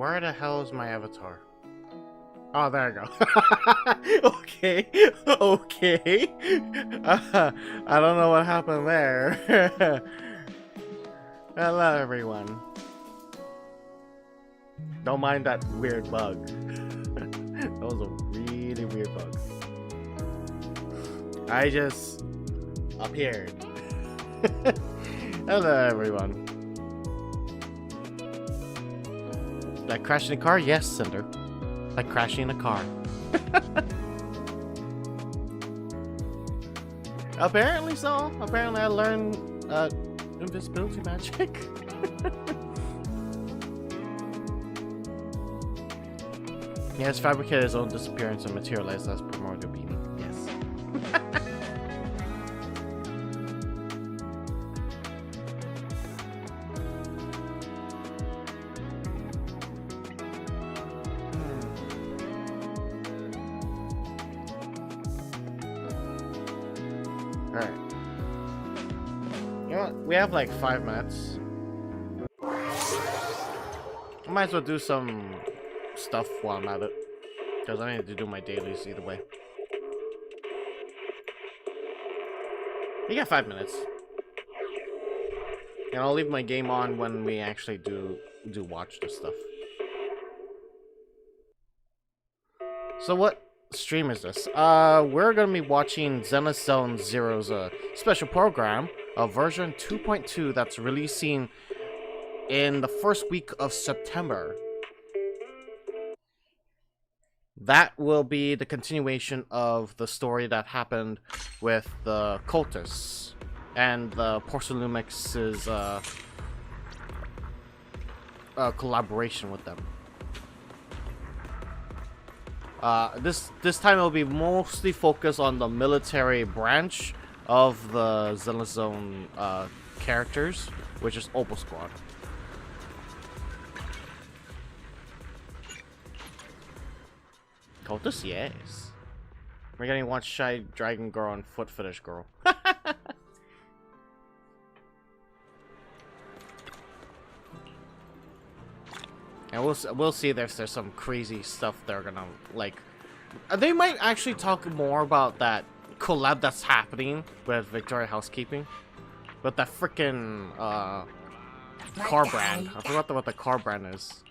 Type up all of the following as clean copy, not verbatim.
Where the hell is my avatar? Oh, there I go. Okay. Okay. I don't know what happened there. Hello, everyone. Don't mind that weird bug. That was a really weird bug. I just appeared. Hello, everyone. Like crashing a car? Yes, Cinder. Like crashing a car. Apparently so. Apparently I learned invisibility magic. He has fabricated his own disappearance and materialized as primordial being. Yes. Alright. You know what? We have like 5 minutes. I might as well do some stuff while I'm at it. Because I need to do my dailies either way. You got 5 minutes. And I'll leave my game on when we actually do watch this stuff. So what stream is this? We're gonna be watching Zenless Zone Zero's special program of version 2.2 that's releasing in the first week of September. That will be the continuation of the story that happened with the cultists and the Porcelumix's collaboration with them. This time it will be mostly focused on the military branch of the Zenless Zone characters, which is OBOL Squad. Cultists, yes. We're getting one shy dragon girl and foot fetish girl. And we'll see if there's some crazy stuff they're gonna like. They might actually talk more about that collab that's happening with Victoria Housekeeping, but that freaking car brand. I forgot what the car brand is.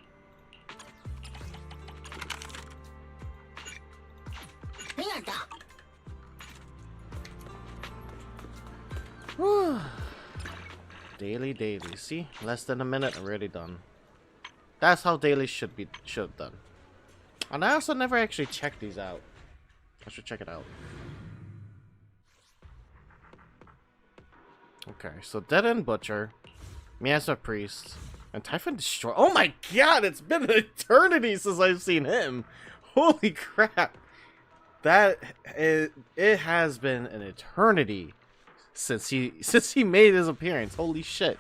Daily. See, less than a minute, already done. That's how daily should have done. And I also never actually checked these out. I should check it out. Okay, so Dead End Butcher, Miasa Priest, and Typhon Destroy. Oh my god, it's been an eternity since I've seen him. Holy crap. It has been an eternity since he made his appearance. Holy shit.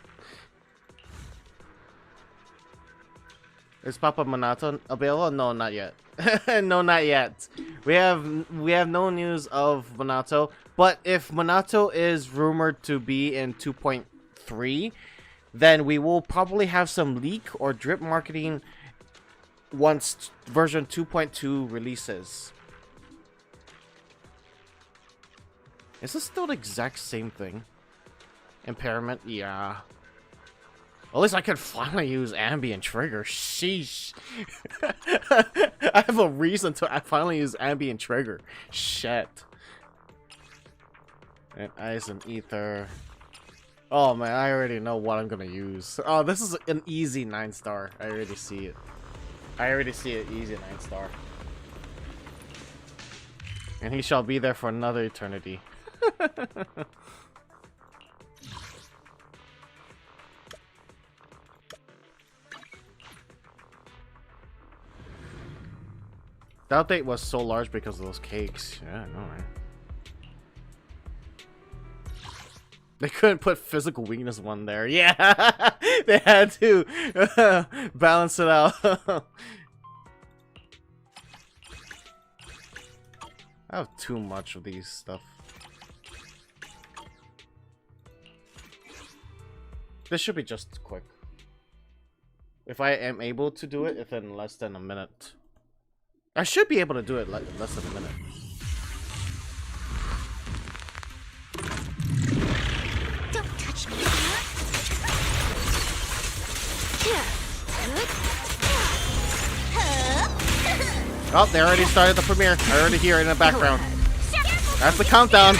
Is Papa Monato available? No, not yet. No, not yet. We have no news of Monato, but if Monato is rumored to be in 2.3, then we will probably have some leak or drip marketing once version 2.2 releases. Is this still the exact same thing? Impairment? Yeah. At least I could finally use ambient trigger. Sheesh. I have a reason to finally use ambient trigger. Shit. And ice and ether. Oh man, I already know what I'm gonna use. Oh, this is an easy 9-star. I already see it. Easy 9-star. And he shall be there for another eternity. That update was so large because of those cakes. Yeah, I know, right? They couldn't put physical weakness one there. Yeah, they had to balance it out. I have too much of these stuff. This should be just quick. If I am able to do it within less than a minute. I should be able to do it like less than a minute. Don't touch me. Oh, they already started the premiere. I already hear it in the background. That's the countdown.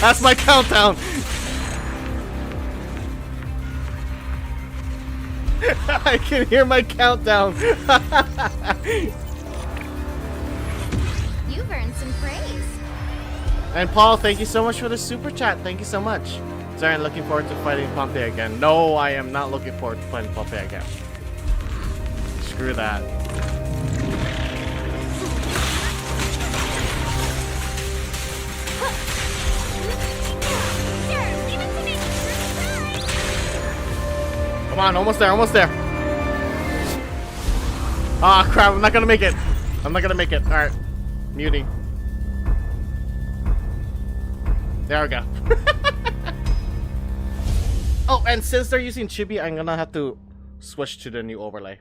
That's my countdown. I can hear my countdown. You've earned some praise. And Paul, thank you so much for the super chat. Thank you so much. Sorry, I'm looking forward to fighting Pompey again. No, I am not looking forward to fighting Pompey again. Screw that. Come on, almost there, almost there. Ah, crap, I'm not gonna make it. I'm not gonna make it. Alright. Muting. There we go. Oh, and since they're using Chibi, I'm gonna have to switch to the new overlay.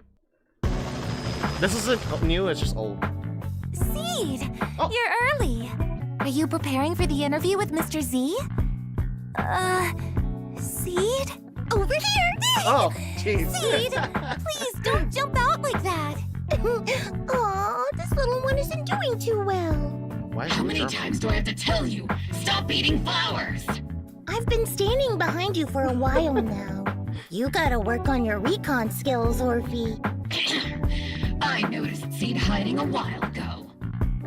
This isn't new, it's just old. Seed, you're early. Are you preparing for the interview with Mr. Z? Seed? Over here! Oh, jeez. Seed, please don't jump out like that. Aw, this little one isn't doing too well. How many times do I have to tell you? Stop eating flowers! I've been standing behind you for a while now. You gotta work on your recon skills, Orphie. I noticed Seed hiding a while ago.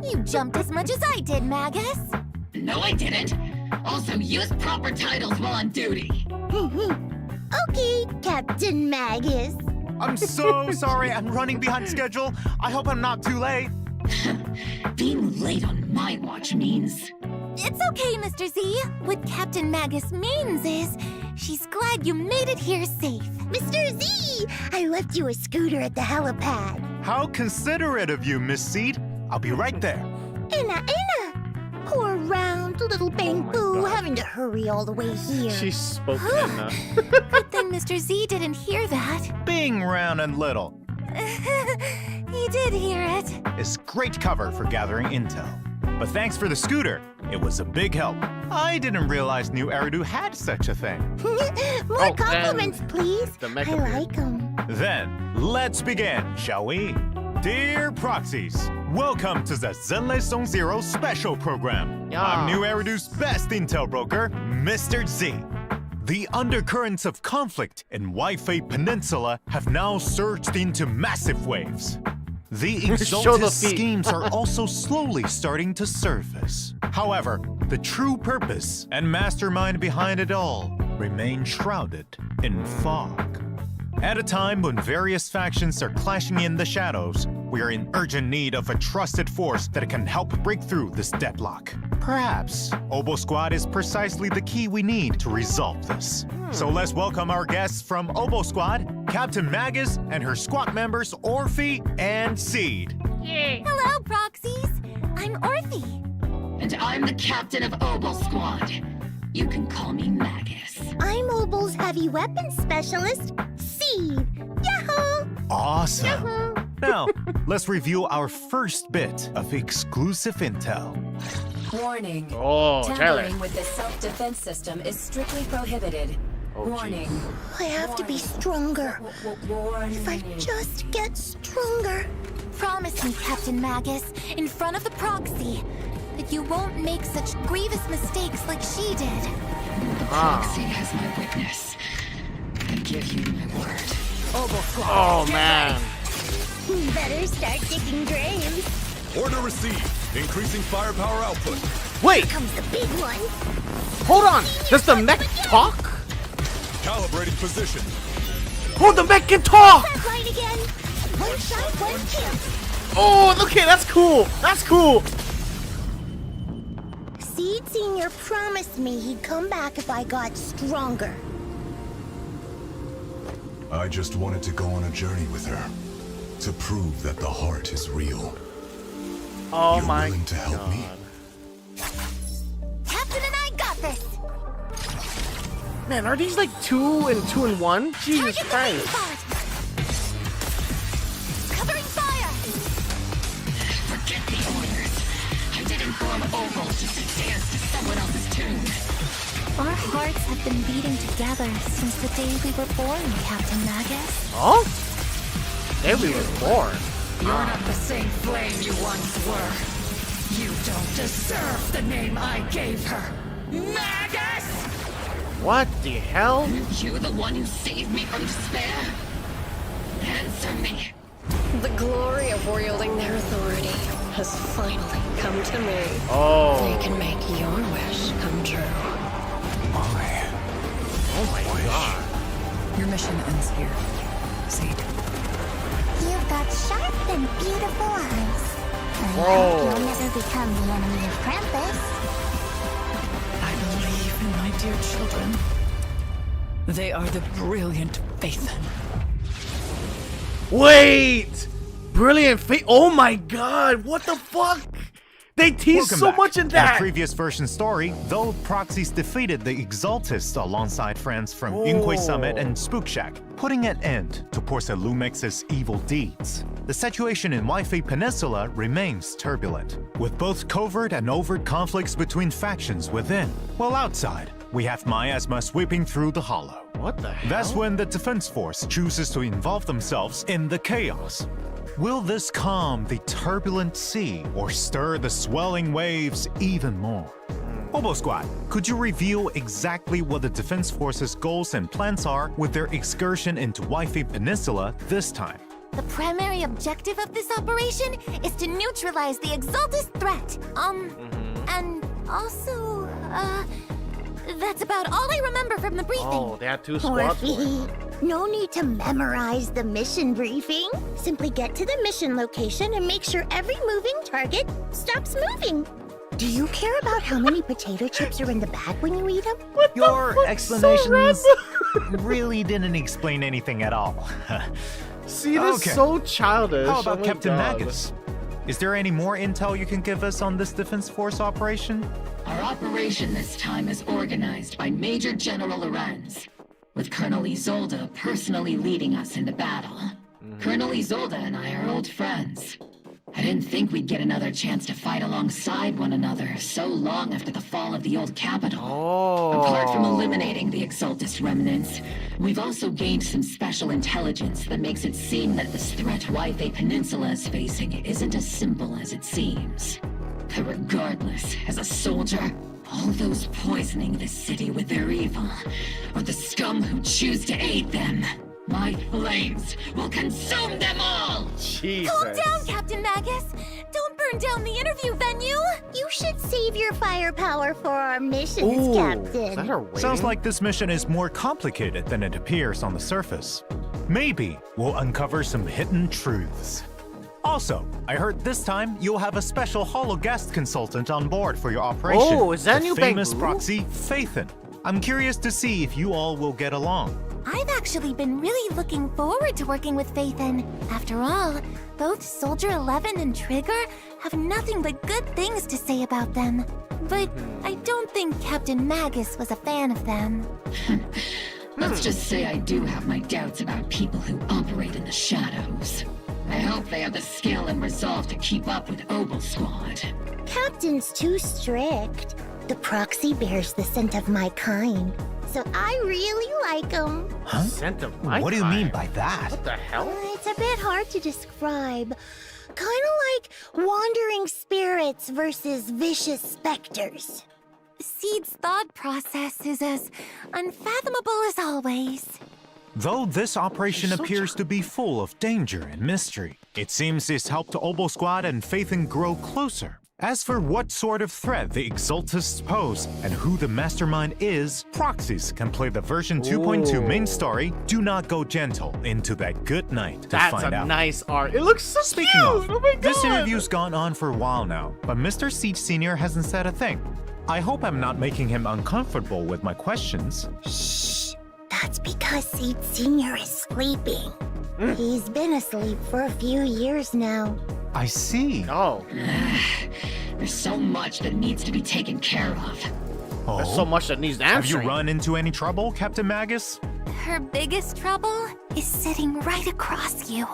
You jumped as much as I did, Magus. No, I didn't. Also, use proper titles while on duty. Okay, Captain Magus. I'm so sorry, I'm running behind schedule. I hope I'm not too late. Being late on my watch means... It's okay, Mr. Z. What Captain Magus means is, she's glad you made it here safe. Mr. Z! I left you a scooter at the helipad. How considerate of you, Miss Seed. I'll be right there. Inna! Poor round little Bangboo having to hurry all the way here. She spoke in Good thing Mr. Z didn't hear that. Being round and little He did hear it. is great cover for gathering intel. But thanks for the scooter. It was a big help. I didn't realize New Eridu had such a thing. More compliments, please. the I Mecha Beard. like them. Then, let's begin, shall we? Dear Proxies, welcome to the Zenless on Zero special program. I'm New Eridu's best intel broker, Mr. Z. The undercurrents of conflict in Wi-Fi Peninsula have now surged into massive waves. The Show the exalted feet. schemes are also slowly starting to surface. However, the true purpose and mastermind behind it all remain shrouded in fog. At a time when various factions are clashing in the shadows, we are in urgent need of a trusted force that can help break through this deadlock. Perhaps OBOL Squad is precisely the key we need to resolve this. So let's welcome our guests from OBOL Squad, Captain Magus and her squad members Orphie and Seed. Hello, Proxies. I'm Orphie. And I'm the captain of OBOL Squad. You can call me Magus. I'm Obol's heavy weapons specialist, Seed. Yahoo! Awesome. Now, let's review our first bit of exclusive intel. Warning. Oh, Tyler. Tampering with the self-defense system is strictly prohibited. Warning. I have to be stronger. Warning. If I just get stronger. Promise me, Captain Magus, in front of the proxy, that you won't make such grievous mistakes like she did. The proxy has my witness. I give you my word. OBOL Squad. Oh, man. Better start digging graves. Order received. Increasing firepower output. Wait, Here comes the big one. hold on. Does the mech talk? Calibrating position. Oh, the mech can talk! That right again. One shot, one kill. Oh, okay, that's cool. That's cool. Seed Senior promised me he'd come back if I got stronger. I just wanted to go on a journey with her. To prove that the heart is real. Oh You're my willing to help me? Captain and I got this. Man, are these like 2 and 1? Jesus Target the main Christ. spot. hearts have been beating together since the day we were born, Captain Magus. Oh? Day we were born. You're not the same flame you once were. You don't deserve the name I gave her. Magus! What the hell? You the one who saved me from despair? Answer me. The glory of wielding their authority has finally come to me. Oh. They can make your wish come true. Oh my god. Your mission ends here. Seed. You've got sharp and beautiful eyes. I Whoa. hope you'll never become the enemy of Krampus. I believe in my dear children. They are the brilliant Phaethon. Wait! Brilliant fate. Oh my god, what the fuck? They teased Welcome so back. much in In that. the previous version story, though Proxies defeated the Exaltists alongside friends from Yunhui Summit and Spook Shack, putting an end to Portia Lumex's evil deeds. The situation in Wi-Fi Peninsula remains turbulent, with both covert and overt conflicts between factions within, while outside, we have Miasma sweeping through the hollow. What the hell? That's when the Defense Force chooses to involve themselves in the chaos. Will this calm the turbulent sea or stir the swelling waves even more? OBOL Squad, could you reveal exactly what the Defense Force's goals and plans are with their excursion into Wi-Fi Peninsula this time? The primary objective of this operation is to neutralize the Exaltist threat. And also, that's about all I remember from the briefing. Oh, they had two squads. for it. Orphie, no need to memorize the mission briefing. Simply get to the mission location and make sure every moving target stops moving. Do you care about how many potato chips are in the bag when you eat them? Your fuck? explanations really didn't explain anything at all. See, this Okay. is so childish. How about Oh my Captain God. Magus? Is there any more intel you can give us on this Defense Force operation? Our operation this time is organized by Major General Lorenz, with Colonel Isolde personally leading us into battle. Colonel Isolde and I are old friends. I didn't think we'd get another chance to fight alongside one another so long after the fall of the old capital. Oh. Apart from eliminating the Exaltist remnants, we've also gained some special intelligence that makes it seem that this threat Wi-Fi Peninsula is facing isn't as simple as it seems. But regardless, as a soldier, all those poisoning this city with their evil, or the scum who choose to aid them, my flames will consume them all! Jesus. Calm down, Captain Magus. Don't burn down the interview venue. You should save your firepower for our missions, Ooh, Captain. is that her waiting? Sounds like this mission is more complicated than it appears on the surface. Maybe we'll uncover some hidden truths. Also, I heard this time you'll have a special holo guest consultant on board for your operation. Oh, is that the new famous Bangbu? proxy, Phaethon. I'm curious to see if you all will get along. I've actually been really looking forward to working with Phaethon. After all, both Soldier 11 and Trigger have nothing but good things to say about them. But I don't think Captain Magus was a fan of them. Let's just say I do have my doubts about people who operate in the shadows. I hope they have the skill and resolve to keep up with OBOL Squad. Captain's too strict. The proxy bears the scent of my kind, so I really like him. Scent of my What do you kind. mean by that? What the hell? It's a bit hard to describe. Kind of like wandering spirits versus vicious specters. Seed's thought process is as unfathomable as always. Though this operation She's so appears to be full of danger and mystery, it seems it's helped OBOL Squad and Phaethon grow closer. As for what sort of threat the Exaltists pose and who the mastermind is, Proxies can play the version 2.2 main Ooh. story Do Not Go Gentle into that good night to That's find a out. nice art. It looks so Speaking cute. of, Oh my God. this interview's gone on for a while now, but Mr. Siege Sr. hasn't said a thing. I hope I'm not making him uncomfortable with my questions. Shh. That's because Seed Senior is sleeping. He's been asleep for a few years now. I see. Oh, There's so much that needs to be taken care of. there's so much that needs Have you answering. run into any trouble, Captain Magus? Her biggest trouble is sitting right across you.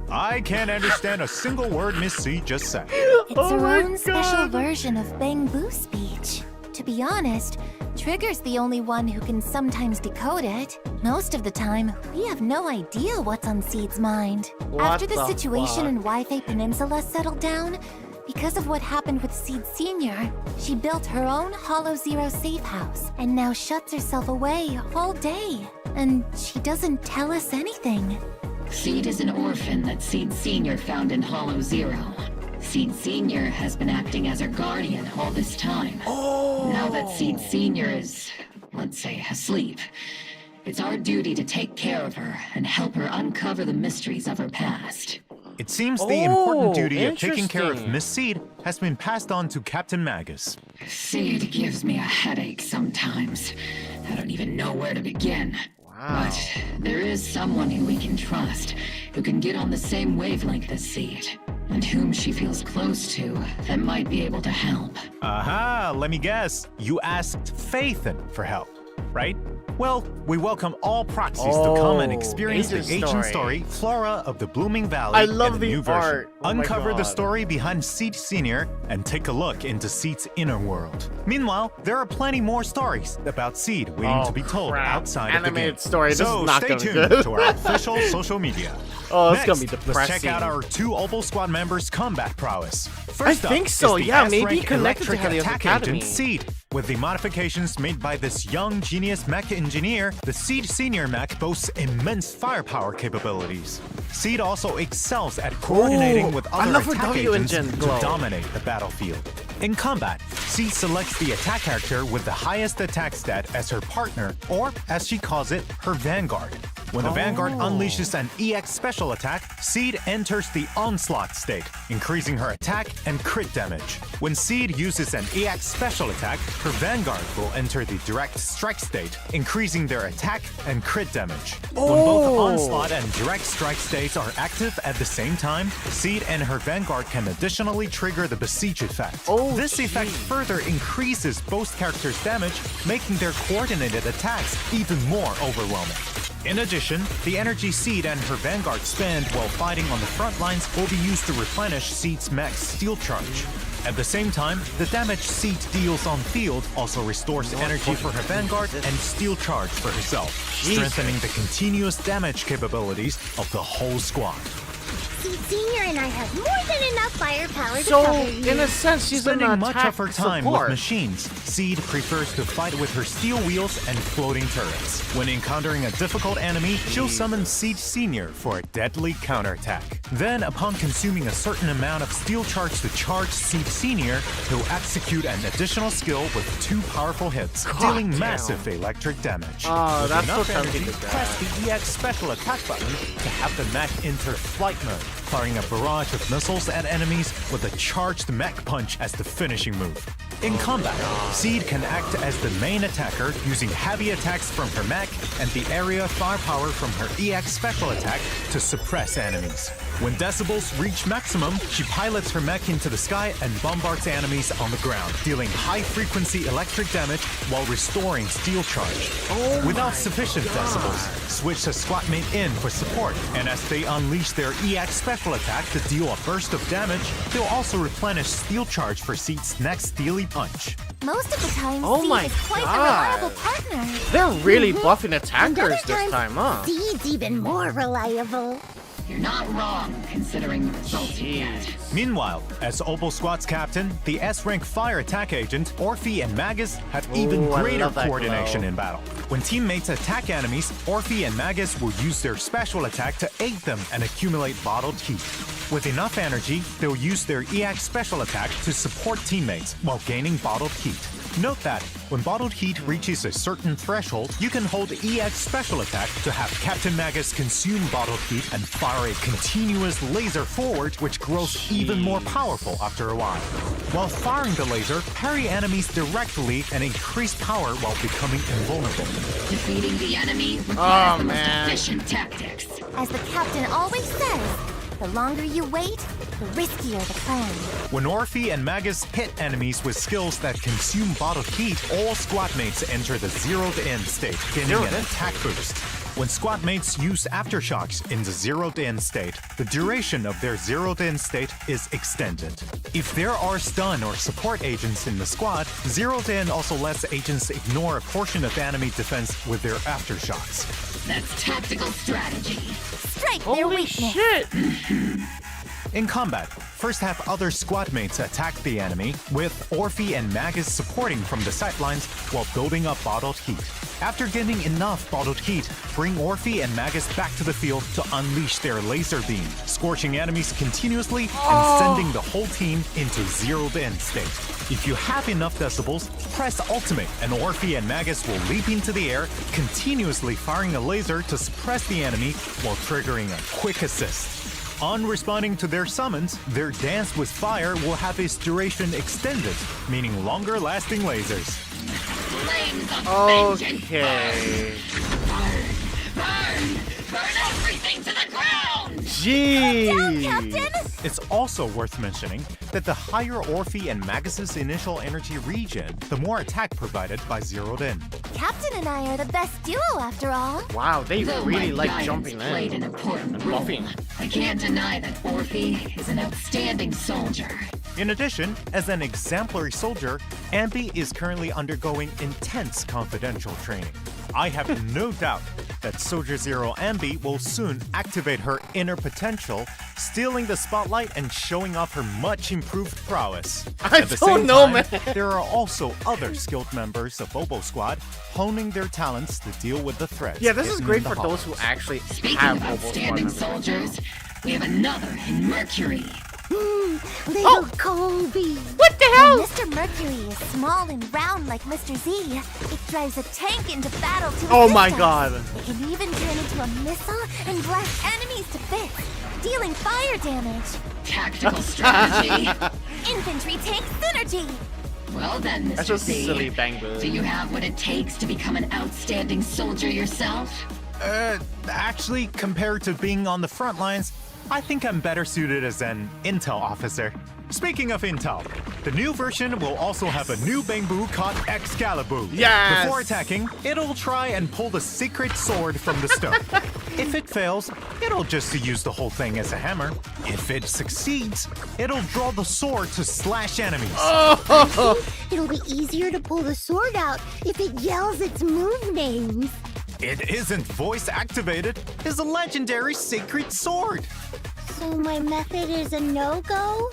I can't understand a single word Miss C just said. It's Oh her my own special God. version of Bang Boo speech. To be honest, Trigger's the only one who can sometimes decode it. Most of the time, we have no idea what's on Seed's mind. What After the the situation fuck? in Wi-Fi Peninsula settled down, because of what happened with Seed Senior, she built her own Hollow Zero safe house and now shuts herself away all day. And she doesn't tell us anything. Seed is an orphan that Seed Senior found in Hollow Zero. Seed Senior has been acting as her guardian all this time. Now that Seed Senior is, let's say, asleep, it's our duty to take care of her and help her uncover the mysteries of her past. It seems the important duty of taking care of interesting. Miss Seed has been passed on to Captain Magus. Seed gives me a headache sometimes. I don't even know where to begin. Wow. But there is someone who we can trust, who can get on the same wavelength as Seed, and whom she feels close to that might be able to help. Aha, let me guess. You asked Phaethon for help, right? Well, we welcome all proxies to come and experience the agent agent story. story, Flora of the Blooming Valley, I love in the new version. art. Oh my Uncover the God. story behind Seed Senior and take a look into Seed's inner world. Meanwhile, there are plenty more stories about Seed waiting to be told crap. outside of the Animated game. story, this so is not stay gonna be tuned good. to our official social media. Oh, it's Next, gonna be let's check depressing. out our 2 OBOL squad members' combat prowess. I First up think so, is the yeah, maybe S-rank connected to electric Helios attack Academy. agent Seed. With the modifications made by this young genius mech engineer, the Seed Senior mech boasts immense firepower capabilities. Seed also excels at coordinating with I other love her attack W agents engine to glow. dominate the battlefield. In combat, Seed selects the attack character with the highest attack stat as her partner, or as she calls it, her vanguard. When the Vanguard unleashes an EX special attack, Seed enters the Onslaught state, increasing her attack and crit damage. When Seed uses an EX special attack, her Vanguard will enter the Direct Strike state, increasing their attack and crit damage. When both Onslaught and Direct Strike states are active at the same time, Seed and her Vanguard can additionally trigger the Besiege effect. This effect further increases both characters' damage, making their coordinated attacks even more overwhelming. In addition, the energy Seed and her Vanguard spend while fighting on the front lines will be used to replenish Seed's mech's steel charge. At the same time, the damage Seed deals on field also restores energy for her Vanguard and steel charge for herself, strengthening the continuous damage capabilities of the whole squad. Seed Senior and I have more than enough firepower to So, cover you. in a sense, she's an Spending much attack of her time support. with machines, Seed prefers to fight with her steel wheels and floating turrets. When encountering a difficult enemy, she'll summon Seed Senior for a deadly counterattack. Then, upon consuming a certain amount of steel charge to charge Seed Senior, he'll execute an additional skill with 2 powerful hits, dealing damn. massive electric damage. Oh, With that's enough so tempting energy, to grab. press the EX special attack button to have the mech enter flight mode, firing a barrage of missiles at enemies with a charged mech punch as the finishing move. In combat, Seed can act as the main attacker using heavy attacks from her mech and the area firepower from her EX special attack to suppress enemies. When decibels reach maximum, she pilots her mech into the sky and bombards enemies on the ground, dealing high-frequency electric damage while restoring steel charge. Without sufficient decibels, switch a squad mate in for support, and as they unleash their EX special attack to deal a burst of damage, they'll also replenish steel charge for Seed's next steely punch. Most of the time, Oh Seed my is quite God. a reliable partner. They're really buffing And attackers other this times, time, huh? Seed's even more reliable. You're not wrong, considering the results you get. Meanwhile, as OBOL Squad's captain, the S-rank fire attack agent, Orphie and Magus have even I greater love that coordination glow. in battle. When teammates attack enemies, Orphie and Magus will use their special attack to aid them and accumulate bottled heat. With enough energy, they'll use their EX special attack to support teammates while gaining bottled heat. Note that when bottled heat reaches a certain threshold, you can hold EX special attack to have Captain Magus consume bottled heat and fire a continuous laser forward, which grows even more powerful after a while. While firing the laser, parry enemies directly and increase power while becoming invulnerable. Defeating the enemy requires the most man. efficient tactics. As the captain always says, the longer you wait, the riskier the plan. When Orphie and Magus hit enemies with skills that consume bottled heat, all squad mates enter the zeroed in state, gaining an attack boost. When squad mates use aftershocks in the zeroed-in state, the duration of their zeroed-in state is extended. If there are stun or support agents in the squad, zeroed-in also lets agents ignore a portion of enemy defense with their aftershocks. That's tactical strategy. Strike their Holy weakness. shit! In combat, first half other squad mates attack the enemy, with Orphie and Magus supporting from the sidelines while building up bottled heat. After getting enough bottled heat, bring Orphie and Magus back to the field to unleash their laser beam, scorching enemies continuously and sending the whole team into zeroed-in state. If you have enough decibels, press ultimate and Orphie and Magus will leap into the air, continuously firing a laser to suppress the enemy while triggering a quick assist. On responding to their summons, their dance with fire will have its duration extended, meaning longer lasting lasers. Flames of vengeance. Okay. Burn everything to the ground! Jeez. Captain! It's also worth mentioning that the higher Orphie and Magus' initial energy regen, the more attack provided by zeroed in. Captain and I are the best duo after all. Wow, they Though really my like guidance jumping played in. an important and role, buffing. I can't deny that Orphie is an outstanding soldier. In addition, as an exemplary soldier, Ambi is currently undergoing intense confidential training. I have no doubt that Soldier Zero Ambi will soon activate her inner potential, stealing the spotlight and showing off her much improved prowess. I At the don't same know, time, man. there are also other skilled members of OBOL Squad honing their talents to deal with the threats. Yeah, this is hidden great in the for those who hollows. actually Speaking have of mobile squad outstanding members. soldiers, we have another in Mercury. Little Colby. What the When Mr. Mercury is small and round like Mr. Z, it drives a tank into battle to Oh assist my us. god. It can even turn into a missile and blast enemies to bits, dealing fire damage. Tactical strategy. Infantry tank synergy. Well then, Mr. That's just Z, silly bang boom. do you have what it takes to become an outstanding soldier yourself? Actually, compared to being on the front lines, I think I'm better suited as an intel officer. Speaking of intel, the new version will also have a new bangbu called Excalibur. Yes! Before attacking, it'll try and pull the secret sword from the stone. If it fails, it'll just use the whole thing as a hammer. If it succeeds, it'll draw the sword to slash enemies. It'll be easier to pull the sword out if it yells its move names. It isn't voice activated. It's a legendary sacred sword. So my method is a no-go?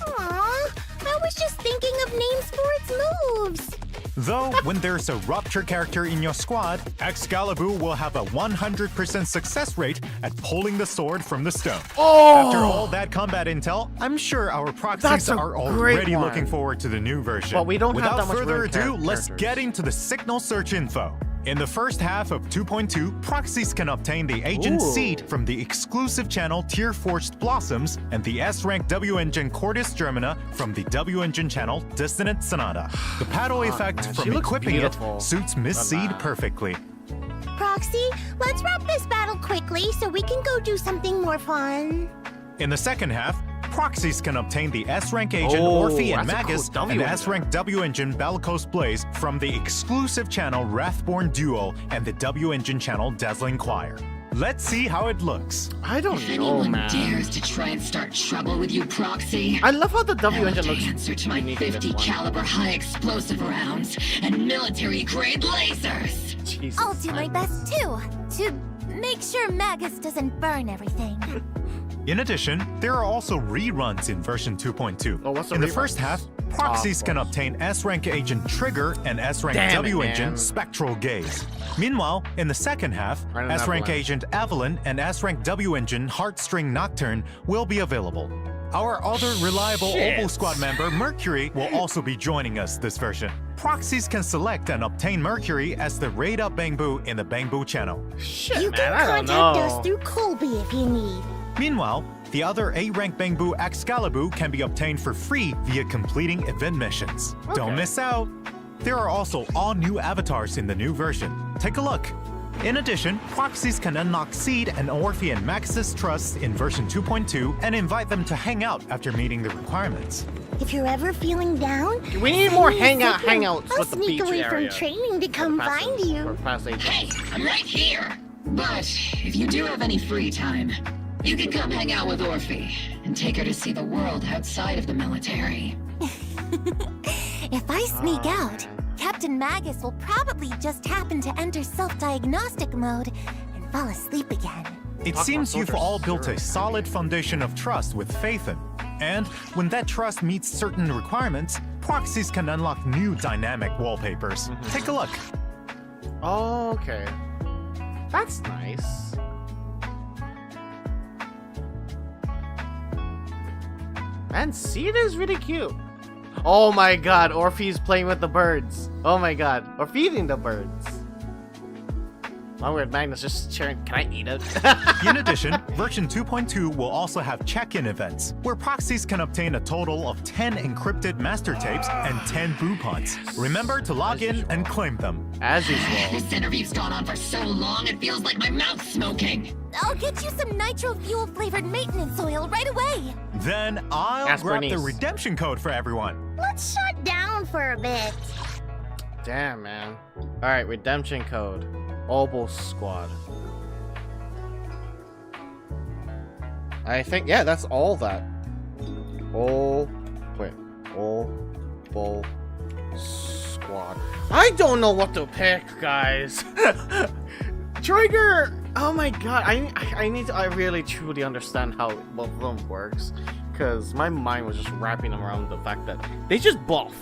Aw, I was just thinking of names for its moves. Though, when there's a Rupture character in your squad, Excalibur will have a 100% success rate at pulling the sword from the stone. After all that combat intel, I'm sure our That's proxies a are great already one. looking forward to the new version. But we don't have Without that much further real ado, let's characters. get into the signal search info. In the first half of 2.2, proxies can obtain the agent Ooh. seed from the exclusive channel Tear Forged Blossoms and the S-rank W-engine Cordis Germina from the W-engine channel Dissonant Sonata. The paddle effect man, she from looks equipping beautiful. it suits Miss But Seed nah. perfectly. Proxy, let's wrap this battle quickly so we can go do something more fun. In the second half, proxies can obtain the S-rank agent Oh, Orphie and that's a cool Magus W and engine. S-rank W-engine Bellicose Blaze from the exclusive channel Wrathborn Duo and the W-engine channel Dazzling Choir. Let's see how it looks. I don't If know, anyone man. dares to try and start trouble with you, Proxy, I love how the I W will engine looks answer to my unique in 50 this one. caliber high explosive rounds and military grade lasers. Jesus. I'll do my best too, to make sure Magus doesn't burn everything. In addition, there are also reruns in version 2.2. Oh, what's the in the reruns? first half, proxies of can course. obtain S-rank agent Trigger and S-rank Damn it, W-engine man. Spectral Gaze. Meanwhile, in the second half, Right on S-rank Evelyn. agent Evelyn and S-rank W-engine Heartstring Nocturne will be available. Our other reliable Shit. OBOL Squad member, Mercury, will also be joining us this version. Proxies can select and obtain Mercury as the Raid Up Bangbu in the Bangbu channel. Shit, You man, can I don't contact know. us through Colby if you need. Meanwhile, the other A-rank Bangbu Excalibur can be obtained for free via completing event missions. Don't miss out! There are also all new avatars in the new version. Take a look. In addition, proxies can unlock Seed and Orphie and Max's Trust in version 2.2 and invite them to hang out after meeting the requirements. If you're ever feeling down, We need send more me a signal. hangouts I'll with the sneak beach away area. from training to come For find passive- you. For fast agents. Hey, I'm right here. But if you do have any free time, you can come hang out with Orphie and take her to see the world outside of the military. If I sneak out, Captain Magus will probably just happen to enter self-diagnostic mode and fall asleep again. It seems you've all built a solid foundation of trust with Phaethon. And when that trust meets certain requirements, proxies can unlock new dynamic wallpapers. Take a look. Oh, okay. That's nice. And Seed is really cute. Oh my god, Orphie's playing with the birds. Oh my god, or feeding the birds. My weird Magnus just sharing. Can I eat it? In addition, version 2.2 will also have check-in events, where proxies can obtain a total of 10 encrypted master tapes and 10 boo pods. Remember to log in and claim them. As usual. This interview's gone on for so long, it feels like my mouth's smoking. I'll get you some nitro fuel flavored maintenance oil right away. Then I'll Ask grab the Bernice. redemption code for everyone. Let's shut down for a bit. Damn, man. Alright, redemption code. OBOL squad. I think, yeah, that's all that. OBOL squad. I don't know what to pick, guys. Trigger! Oh my god, I really truly understand how both of them works. Because my mind was just wrapping around the fact that they just buff.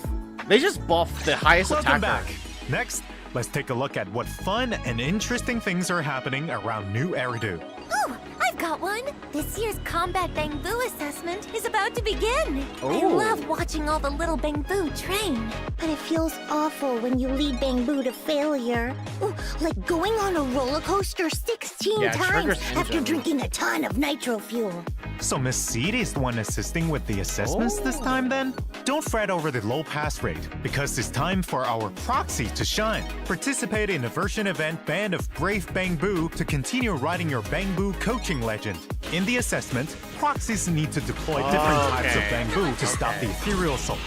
They just buff the highest Welcome attacker. back. Next, let's take a look at what fun and interesting things are happening around New Eridu. Ooh, I've got one. This year's Combat Bangbu assessment is about to begin. I Ooh. love watching all the little Bangbu train. But it feels awful when you lead Bangbu to failure. Ooh, like going on a roller coaster 16 Yeah, times Trigger's after engine. drinking a ton of nitro fuel. So Miss Seed is the one assisting with the assessments this time then? Don't fret over the low pass rate, because it's time for our proxy to shine. Participate in the version event Band of Brave Bangbu to continue riding your Bangbu coaching legend. In the assessment, proxies need to deploy different types of Okay. Bangbu to stop the ethereal assault.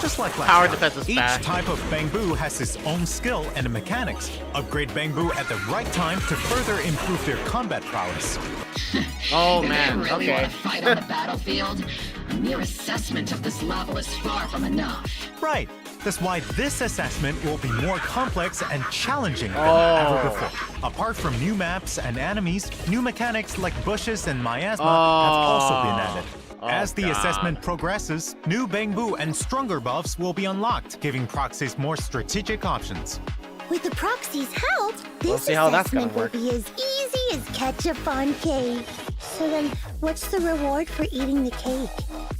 Just like last Power time, defense is each bad. type of Bangbu has its own skill and mechanics. Upgrade Bangbu at the right time to further improve their combat prowess. Oh If man, you really okay. want to fight on the battlefield, a mere assessment of this level is far from enough. Right. That's why this assessment will be more complex and challenging than Oh. ever before. Apart from new maps and enemies, new mechanics like bushes and miasma Oh. have also been added. Oh, As the God. assessment progresses, new Bangbu and stronger buffs will be unlocked, giving proxies more strategic options. With the proxy's help, We'll this see how that's gonna assessment will work. be as easy as ketchup on cake. So then, what's the reward for eating the cake?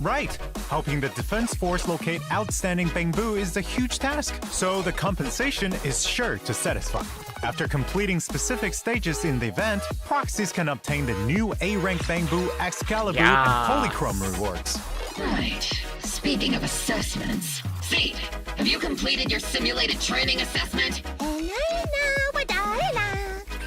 Right. Helping the defense force locate outstanding Bangbu is a huge task, so the compensation is sure to satisfy. After completing specific stages in the event, proxies can obtain the new A-rank Bangbu, Excalibur, Yes. and Polychrome rewards. Right. Speaking of assessments, Seed, have you completed your simulated training assessment?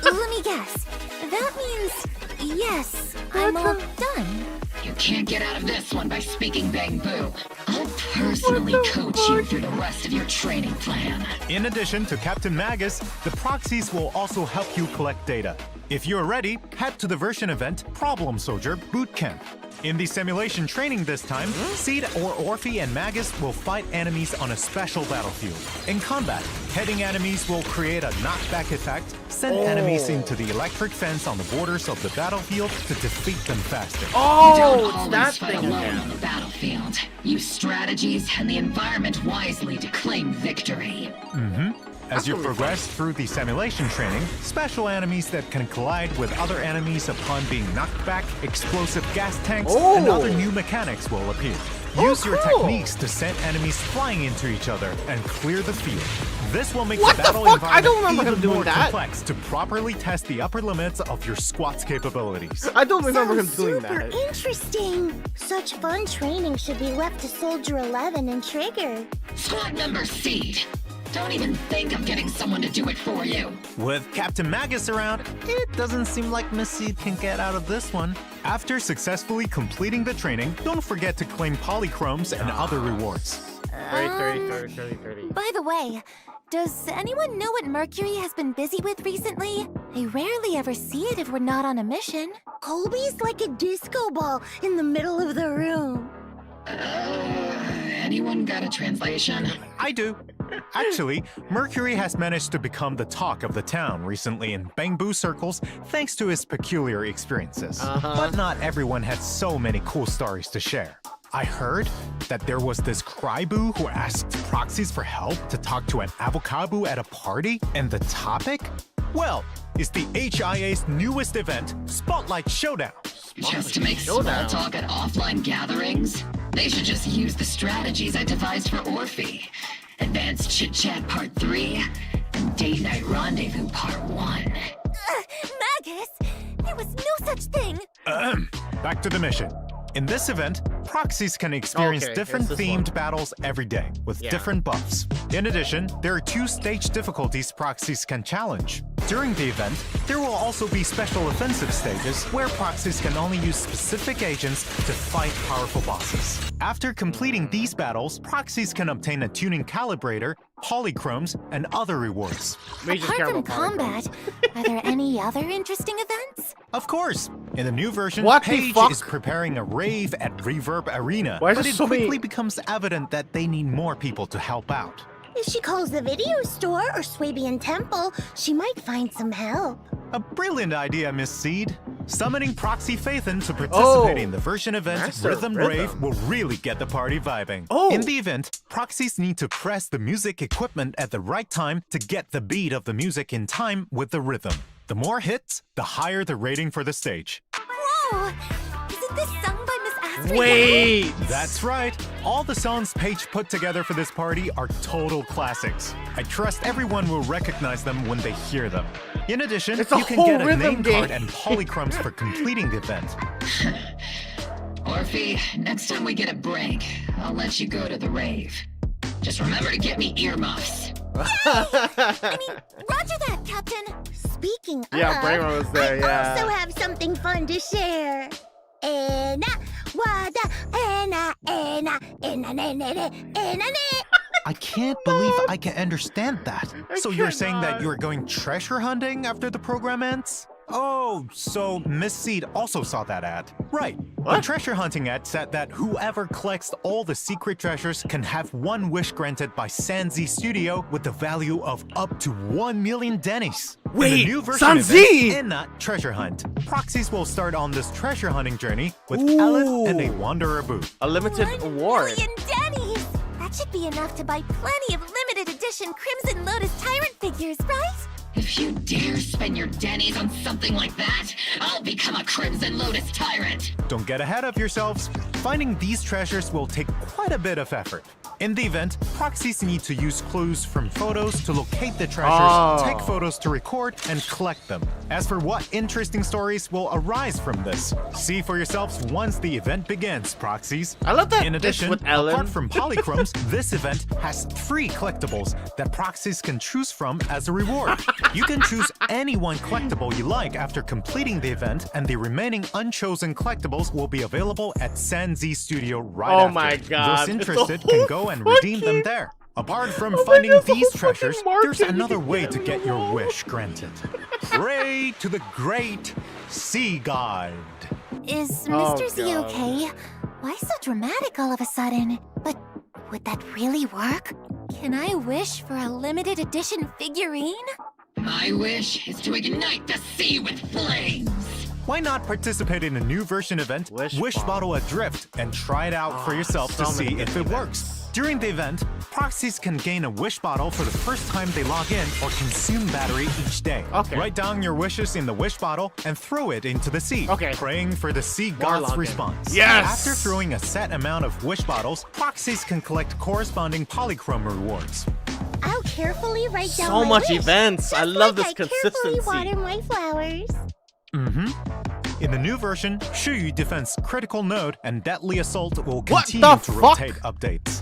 Let me guess. That means yes, I'm all done. You can't get out of this one by speaking Bangbu. I'll personally coach you through the rest of your training plan. In addition to Captain Magus, the proxies will also help you collect data. If you're ready, head to the version event Problem Soldier Bootcamp. In the simulation training this time, Seed or Orphie and Magus will fight enemies on a special battlefield. In combat, hitting enemies will create a knockback effect, send enemies into the electric fence on the borders of the battlefield to defeat them faster. You Oh, don't it's always that fight thing alone again. on the battlefield. Use strategies and the environment wisely to claim victory. As you progress through the simulation training, special enemies that can collide with other enemies upon being knocked back, explosive gas tanks, and Oh. other new mechanics will appear. Use your cool. techniques to send enemies flying into each other and clear the field. This will make What the the battle fuck? I don't environment remember him even doing more that. complex to properly test the upper limits of your squad's capabilities. I don't remember him Sounds doing super that. interesting. Such fun training should be left to Soldier 11 and Trigger. Squad member Seed, don't even think of getting someone to do it for you. With Captain Magus around, it doesn't seem like Miss Seed can get out of this one. After successfully completing the training, don't forget to claim polychromes and other rewards. 30. By the way, does anyone know what Mercury has been busy with recently? I rarely ever see it if we're not on a mission. Colby's like a disco ball in the middle of the room. Anyone got a translation? I do. Actually, Mercury has managed to become the talk of the town recently in bamboo circles thanks to his peculiar experiences. But not everyone had so many cool stories to share. I heard that there was this cryboo who asked proxies for help to talk to an avocado at a party, and the topic? Well, it's the HIA's newest event, Spotlight Showdown. Just to make small talk at offline gatherings? They should just use the strategies I devised for Orphie. Advanced Chit Chat Part 3 and Date Night Rendezvous Part 1. Magus! There was no such thing! Back to the mission. In this event, proxies can experience different themed battles every day with different buffs. In addition, there are 2 stage difficulties proxies can challenge. During the event, there will also be special offensive stages where proxies can only use specific agents to fight powerful bosses. After completing these battles, proxies can obtain a tuning calibrator, polychromes, and other rewards. Apart from combat, are there any other interesting events? Of course! In the new version, What the Paige fuck? is preparing a rave at Reverb Arena, Why is but there it so many- quickly becomes evident that they need more people to help out. If she calls the video store or Swabian Temple, she might find some help. A brilliant idea, Miss Seed. Summoning Proxy Phaethon to participate in the version event Master Rhythm Rhythm. Rave will really get the party vibing. In the event, proxies need to press the music equipment at the right time to get the beat of the music in time with the rhythm. The more hits, the higher the rating for the stage. Whoa! Isn't this sung by Miss Astrid? Wait! That's right. All the songs Paige put together for this party are total classics. I trust everyone will recognize them when they hear them. In addition, It's a you can whole get a rhythm name game. card and polychromes for completing the event. Orphie, next time we get a break, I'll let you go to the rave. Just remember to get me earmuffs. I mean, roger that, Captain. Speaking Yeah, of, Braymore was there, I also have something fun to share. I can't believe I can understand that. So you're saying that you're going treasure hunting after the program ends? Oh, so Miss Seed also saw that ad. Right. The treasure hunting ad said that whoever collects all the secret treasures can have one wish granted by Sanzi Studio with the value of up to 1 million Dennies. In Wait, the new version Sanzi! event, Enna Treasure Hunt. Proxies will start on this treasure hunting journey with Ellen and a Wanderer booth. A limited 1 award. million Denny's! That should be enough to buy plenty of limited edition Crimson Lotus Tyrant figures, right? If you dare spend your Denny's on something like that, I'll become a Crimson Lotus Tyrant. Don't get ahead of yourselves. Finding these treasures will take quite a bit of effort. In the event, proxies need to use clues from photos to locate the treasures, take photos to record, and collect them. As for what interesting stories will arise from this, see for yourselves once the event begins, proxies. I love that In this addition, with Ellen. apart from polychromes, this event has 3 collectibles that proxies can choose from as a reward. You can choose any one collectible you like after completing the event, and the remaining unchosen collectibles will be available at Sanzi Studio right after. my God, Those it's a interested whole can go and redeem them fucking- there. Apart from my finding God, it's a these whole treasures, fucking market there's you another can way get to on get your your wall. wish granted. Pray to the great Sea God. Is Oh, Mr. Z God. okay? Why so dramatic all of a sudden? But would that really work? Can I wish for a limited edition figurine? My wish is to ignite the sea with flames. Why not participate in a new version event, Wish Bottle Adrift, and try it out for yourself to so many see if it works? During the event, proxies can gain a wish bottle for the first time they log in or consume battery each day. Okay. Write down your wishes in the wish bottle and throw it into the sea, Okay. praying for the sea More god's login. response. Yes! After throwing a set amount of wish bottles, proxies can collect corresponding polychrome rewards. I'll carefully write down So my much wish, events. I just love like this I carefully consistency. water my flowers. In the new version, Shuyu Defense Critical Node and Deadly Assault will What continue the to fuck? rotate updates.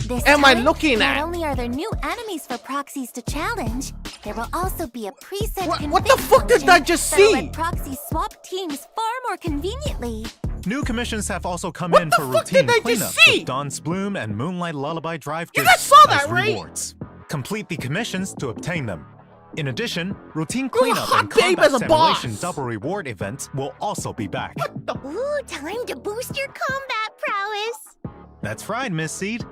This Am I time, looking not at? only are there new enemies for proxies to challenge, there will also be a preset What the config fuck did function I just that'll see? let proxies swap teams far more conveniently. New commissions have also come What in the for fuck routine did I just cleanup see? with Dawn's Bloom and Moonlight Lullaby Drive You gifts guys saw that, as right? rewards. Complete the commissions to obtain them. In addition, routine cleanup hot and babe combat as a boss! simulation double reward events will also be back. Ooh, time to boost your combat prowess. That's right, Miss Seed.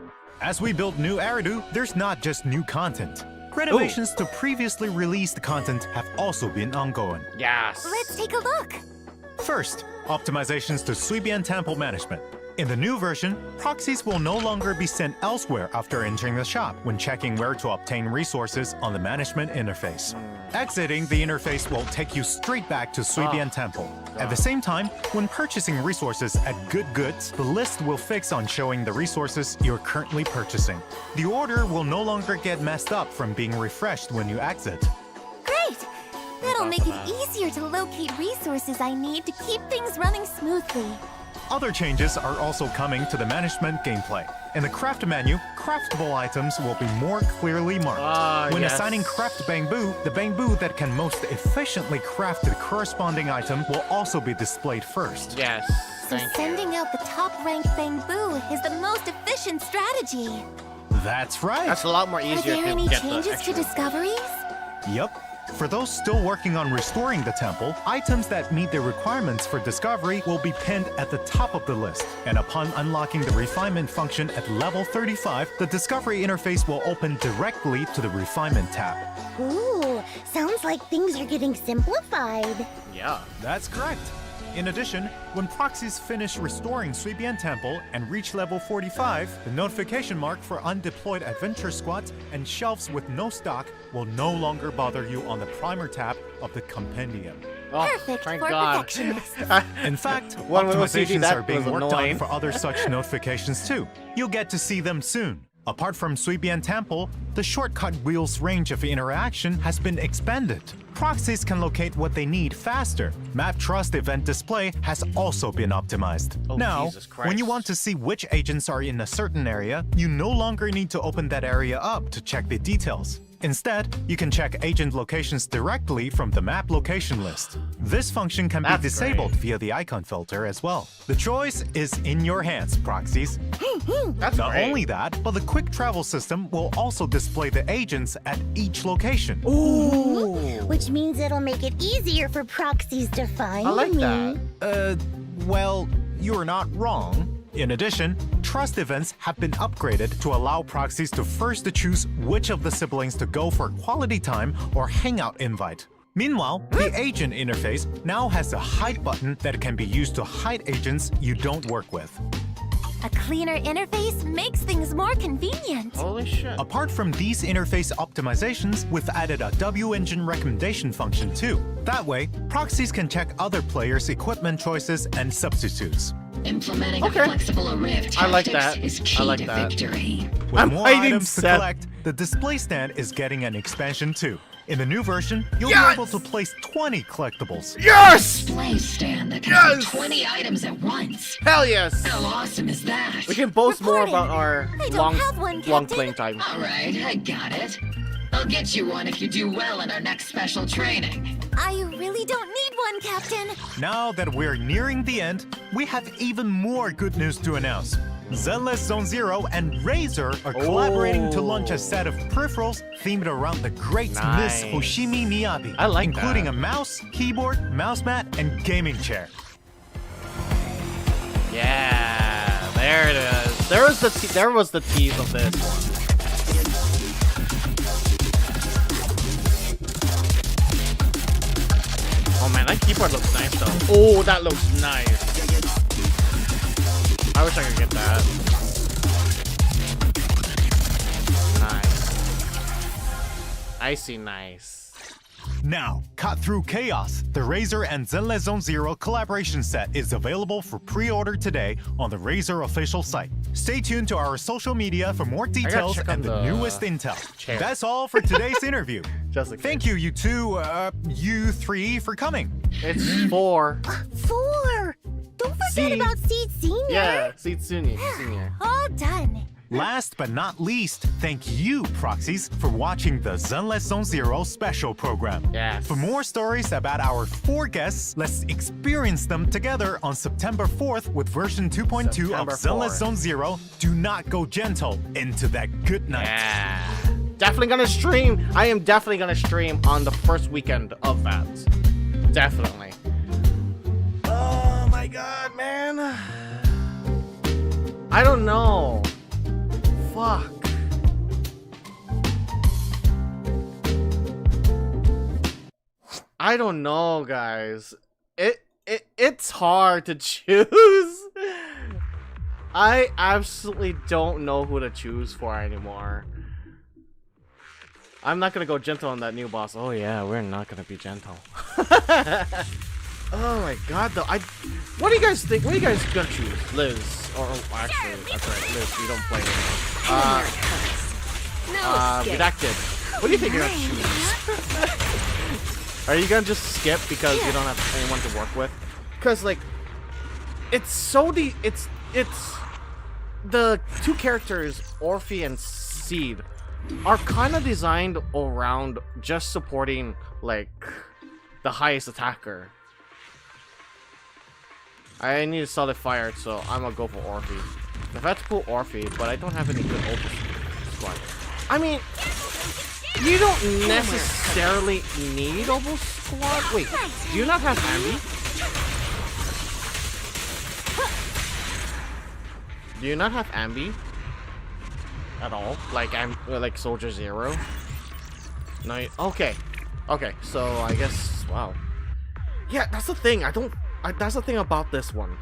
As we build new Eridu, there's not just new content. Renovations to previously released content have also been ongoing. Yes. Let's take a look. First, optimizations to Suibian Temple management. In the new version, proxies will no longer be sent elsewhere after entering the shop when checking where to obtain resources on the management interface. Exiting the interface will take you straight back to Suibian Temple. At the same time, when purchasing resources at Good Goods, the list will fix on showing the resources you're currently purchasing. The order will no longer get messed up from being refreshed when you exit. Great! That'll make it easier to locate resources I need to keep things running smoothly. Other changes are also coming to the management gameplay. In the craft menu, craftable items will be more clearly marked. When assigning craft bamboo, the bamboo that can most efficiently craft the corresponding item will also be displayed first. Yes. So Thank you. sending out the top-ranked bamboo is the most efficient strategy. That's right. That's a lot more Are easier there to any get the changes to extra. discoveries? Yep. For those still working on restoring the temple, items that meet the requirements for discovery will be pinned at the top of the list. And upon unlocking the refinement function at level 35, the discovery interface will open directly to the refinement tab. Ooh, sounds like things are getting simplified. Yeah. That's correct. In addition, when proxies finish restoring Suibian Temple and reach level 45, the notification mark for undeployed adventure squads and shelves with no stock will no longer bother you on the primer tab of the compendium. Oh, Perfect thank for God. perfectionists. In fact, One with OCD, optimizations that are being was worked annoying. on for other such notifications too. You'll get to see them soon. Apart from Suibian Temple, the shortcut wheel's range of interaction has been expanded. Proxies can locate what they need faster. Map Trust event display has also been optimized. Oh, Now, Jesus Christ. when you want to see which agents are in a certain area, you no longer need to open that area up to check the details. Instead, you can check agent locations directly from the map location list. This function can be That's disabled great. via the icon filter as well. The choice is in your hands, proxies. That's Not great. only that, but the quick travel system will also display the agents at each location. Which means it'll make it easier for proxies to find I like me. that. Well, you're not wrong. In addition, trust events have been upgraded to allow proxies to first choose which of the siblings to go for quality time or hangout invite. Meanwhile, the agent interface now has a hide button that can be used to hide agents you don't work with. A cleaner interface makes things more convenient. Holy shit. Apart from these interface optimizations, we've added a W-engine recommendation function too. That way, proxies can check other players' equipment choices and substitutes. Implementing Okay. a flexible array of I like tactics that. is I key like to that. victory. With I'm more hiding items to Seth. collect, the display stand is getting an expansion too. In the new version, you'll Yes! be able to place 20 collectibles. Yes! Display stand that can Yes! hold 20 items at once. Hell yes! How awesome is that? We can boast more Reporting. about our I don't long, have one, long Captain. playing time. All right, I got it. I'll get you one if you do well in our next special training. I really don't need one, Captain. Now that we're nearing the end, we have even more good news to announce. Zenless Zone Zero and Razer are collaborating to launch a set of peripherals themed around the great Miss Nice. Hoshimi Miyabi, I like including that. a mouse, keyboard, mouse mat, and gaming chair. Yeah, there it is. There was the tease of this one. Oh man, that keyboard looks nice though. Oh, that looks nice. I wish I could get that. Nice. I see nice. Now, cut through chaos. The Razer and Zenless Zone Zero collaboration set is available for pre-order today on the Razer official site. Stay tuned to our social media for more details check on and the the newest intel. chair. That's all for today's interview. Just in Thank case. you three for coming. It's 4. 4! Don't forget See? about Seed Senior! Yeah, Seed Senior. All done. Last but not least, thank you, Proxies, for watching the Zenless Zone Zero special program. Yes. For more stories about our 4 guests, let's experience them together on September 4th with version 2.2 of September Zenless 4th. Zone Zero. Do not go gentle into that good night. Yeah. definitely gonna stream. I am definitely gonna stream on the first weekend of that. Definitely. Oh my god, man. I don't know. Fuck. I don't know, guys. It's hard to choose. I absolutely don't know who to choose for anymore. I'm not gonna go gentle on that new boss. Oh yeah, we're not gonna be gentle. Oh my god, though. What do you guys think? What are you guys gonna choose? Liz? Or actually, that's right, Liz. We don't play anymore. Redacted. What do you think you're gonna choose? Are you gonna just skip because you don't have anyone to work with? Because like, it's the two characters, Orphie and Seed, are kind of designed around just supporting like the highest attacker. I need a solid fire, so I'm gonna go for Orphie. If I have to pull Orphie, but I don't have any good OBOL squad. I mean, you don't necessarily need OBOL squad. Wait, do you not have Ambi? Do you not have Ambi at all? Like Soldier Zero? No. Okay. Okay. So I guess. Wow. Yeah, that's the thing. That's the thing about this one.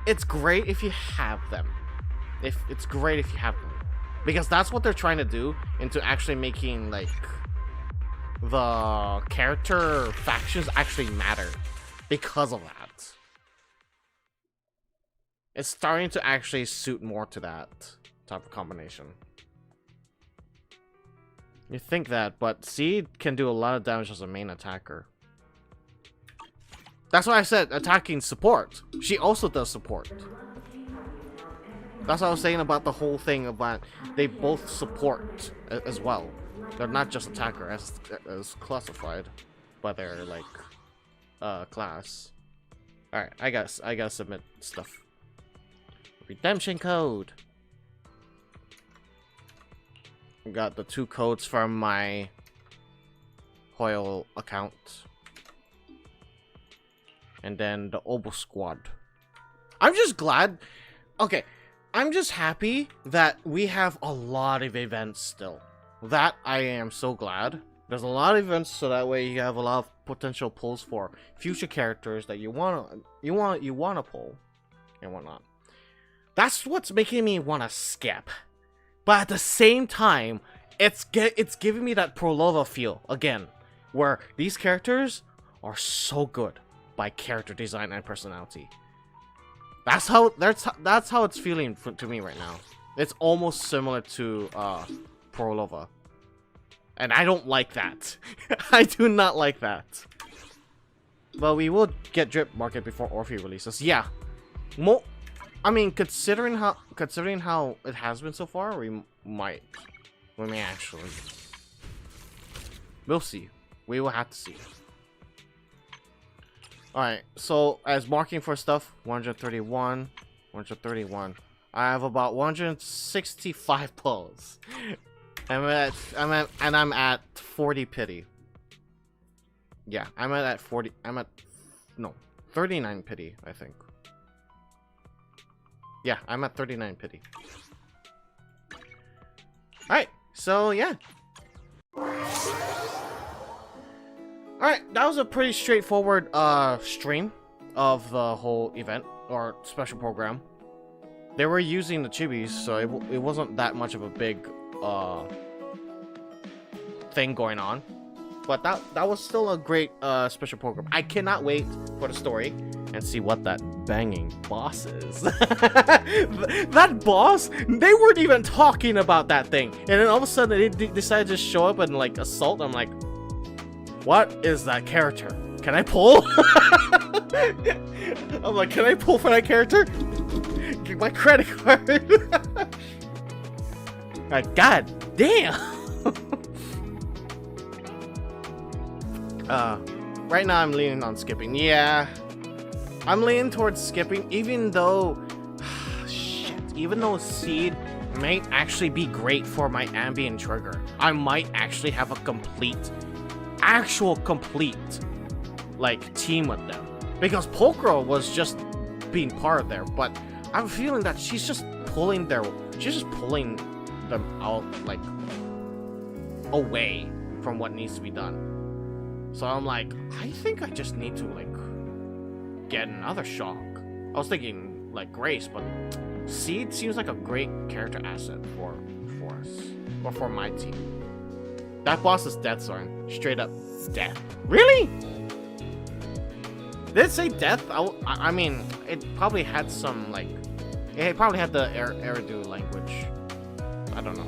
It's great if you have them. It's great if you have them, because that's what they're trying to do into actually making like the character factions actually matter because of that. It's starting to actually suit more to that type of combination. You think that, but Seed can do a lot of damage as a main attacker. That's why I said attacking support. She also does support. That's what I was saying about the whole thing about they both support as well. They're not just attacker as classified by their like class. Alright, I gotta submit stuff. Redemption code. I got the 2 codes from my Hoyle account. And then the OBOL squad. I'm just glad. Okay, I'm just happy that we have a lot of events still. That I am so glad. There's a lot of events, so that way you have a lot of potential pulls for future characters that you wanna pull and whatnot. That's what's making me wanna skip. But at the same time, it's giving me that Prolova feel again, where these characters are so good by character design and personality. That's how it's feeling to me right now. It's almost similar to Prolova, and I don't like that. I do not like that. But we will get Drip Market before Orphie releases. Yeah, I mean, considering how it has been so far, we may actually. We'll see. We will have to see. Alright, so as marking for stuff, 131, 131. I have about 165 pulls. I'm at 40 pity. Yeah, I'm at 40. No, 39 pity, I think. Yeah, I'm at 39 pity. Alright, so yeah. Alright, that was a pretty straightforward stream of the whole event, or special program. They were using the chibis, so it wasn't that much of a big thing going on. But that was still a great special program. I cannot wait for the story and see what that banging boss is. That boss, they weren't even talking about that thing. And then all of a sudden they decided to show up and like assault. I'm like, what is that character? Can I pull? I'm like, can I pull for that character? Get my credit card. Like, god damn. Right now I'm leaning on skipping. Yeah, I'm leaning towards skipping, even though shit, even though Seed may actually be great for my ambient trigger. I might actually have a complete, like, team with them. Because Pokero was just being part of there, but I'm feeling that she's just pulling them out, like, away from what needs to be done. So I'm like, I think I just need to, like, get another Shock. I was thinking, like, Grace, but Seed seems like a great character asset for us, or for my team. That boss is death, Soren. Straight up death. Really? Did it say death? I mean, it probably had some, like, it probably had the Eridu language. I don't know.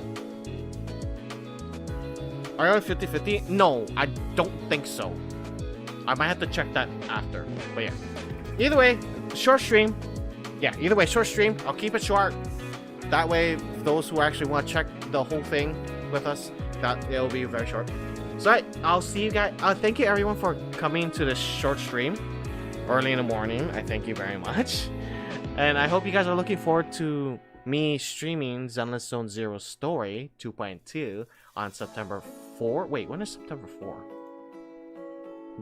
Are you on 50-50? No, I don't think so. I might have to check that after. But yeah. Either way, short stream. Yeah, either way, short stream. I'll keep it short. That way, those who actually want to check the whole thing with us, that it'll be very short. So I'll see you guys. Thank you everyone for coming to this short stream early in the morning. I thank you very much. And I hope you guys are looking forward to me streaming Zenless Zone Zero Story 2.2 on September 4. Wait, when is September 4?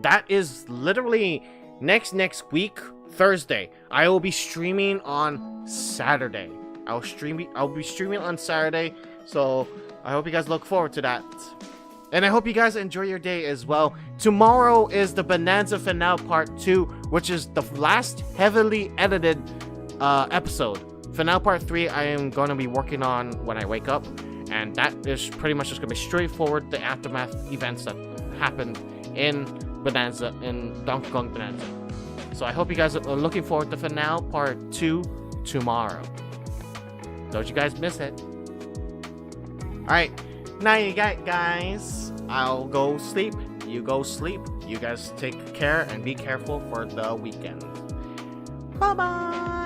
That is literally next week, Thursday. I will be streaming on Saturday. I'll be streaming on Saturday. So I hope you guys look forward to that. And I hope you guys enjoy your day as well. Tomorrow is the Bonanza Finale Part 2, which is the last heavily edited episode. Finale Part 3 I am going to be working on when I wake up. And that is pretty much just going to be straightforward, the aftermath events that happened in Bonanza, in Donkey Kong Bonanza. So I hope you guys are looking forward to Finale Part 2 tomorrow. Don't you guys miss it. Alright, night guys. I'll go sleep. You go sleep. You guys take care and be careful for the weekend. Bye-bye.